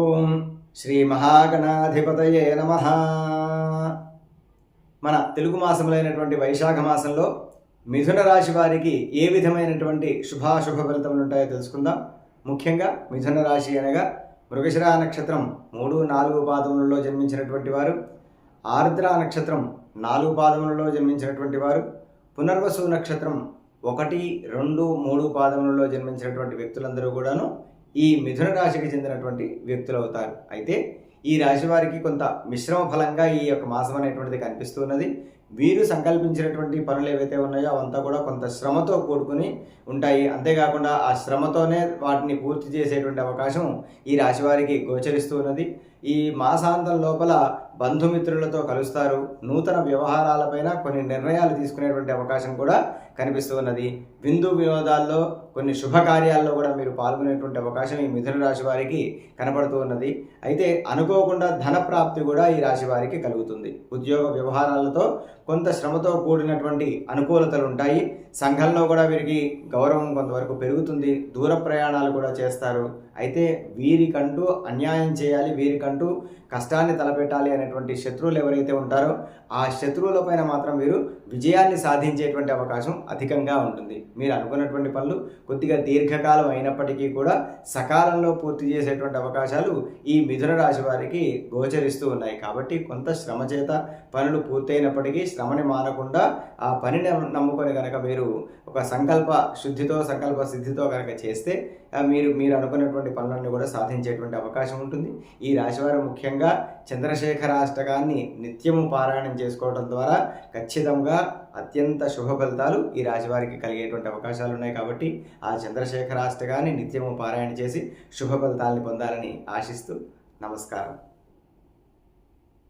ఓం శ్రీ మహాగణాధిపతయే నమః. మన తెలుగు మాసములైనటువంటి వైశాఖ మాసంలో మిథున రాశి వారికి ఏ విధమైనటువంటి శుభాశుభ ఫలితములు ఉంటాయో తెలుసుకుందాం. ముఖ్యంగా మిథున రాశి అనగా మృగశిర నక్షత్రం 3-4 పాదములలో జన్మించినటువంటి వారు, ఆర్ద్ర నక్షత్రం 4 పాదములలో జన్మించినటువంటి వారు, పునర్వసు నక్షత్రం 1, 2, 3 పాదములలో జన్మించినటువంటి వ్యక్తులందరూ కూడాను ఈ మిథున రాశికి చెందినటువంటి వ్యక్తులు అవుతారు. అయితే ఈ రాశి వారికి కొంత మిశ్రమ ఫలంగా ఈ యొక్క మాసం అనేటువంటిది కనిపిస్తున్నది. వీరు సంకల్పించినటువంటి పనులు ఏవైతే ఉన్నాయో అవంతా కూడా కొంత శ్రమతో కూడుకుని ఉంటాయి. అంతేకాకుండా ఆ శ్రమతోనే వాటిని పూర్తి చేసేటువంటి అవకాశం ఈ రాశి వారికి గోచరిస్తూ ఉన్నది. ఈ మాసాంతం లోపల బంధుమిత్రులతో కలుస్తారు. నూతన వ్యవహారాలపైన కొన్ని నిర్ణయాలు తీసుకునేటువంటి అవకాశం కూడా కనిపిస్తూ ఉన్నది. విందు వినోదాల్లో కొన్ని శుభకార్యాల్లో కూడా మీరు పాల్గొనేటువంటి అవకాశం ఈ మిథున రాశి వారికి కనపడుతూ ఉన్నది. అయితే అనుకోకుండా ధన ప్రాప్తి కూడా ఈ రాశి వారికి కలుగుతుంది. ఉద్యోగ వ్యవహారాలతో కొంత శ్రమతో కూడినటువంటి అనుకూలతలు ఉంటాయి. సంఘంలో కూడా వీరికి గౌరవం కొంతవరకు పెరుగుతుంది. దూర ప్రయాణాలు కూడా చేస్తారు. అయితే వీరికంటూ అన్యాయం చేయాలి, వీరికంటూ కష్టాన్ని తలపెట్టాలి అనేటువంటి శత్రువులు ఎవరైతే ఉంటారో ఆ శత్రువులపైన మాత్రం వీరు విజయాన్ని సాధించేటువంటి అవకాశం అధికంగా ఉంటుంది. మీరు అనుకున్నటువంటి పనులు కొద్దిగా దీర్ఘకాలం అయినప్పటికీ కూడా సకాలంలో పూర్తి చేసేటువంటి అవకాశాలు ఈ మిథున రాశి వారికి గోచరిస్తూ ఉన్నాయి. కాబట్టి కొంత శ్రమ చేత పనులు పూర్తయినప్పటికీ శ్రమని మానకుండా ఆ పనిని నమ్ముకొని కనుక మీరు ఒక సంకల్ప శుద్ధితో సంకల్ప సిద్ధితో కనుక చేస్తే మీరు అనుకున్నటువంటి పనులన్నీ కూడా సాధించేటువంటి అవకాశం ఉంటుంది. ఈ రాశివారు ముఖ్యంగా చంద్రశేఖరాష్టకాన్ని నిత్యము పారాయణం చేసుకోవడం ద్వారా ఖచ్చితంగా అత్యంత శుభ ఫలితాలు ఈ రాశివారికి కలిగేటువంటి అవకాశాలు ఉన్నాయి. కాబట్టి ఆ చంద్రశేఖరాష్టకాన్ని నిత్యము పారాయణ చేసి శుభ ఫలితాలని పొందాలని ఆశిస్తూ నమస్కారం.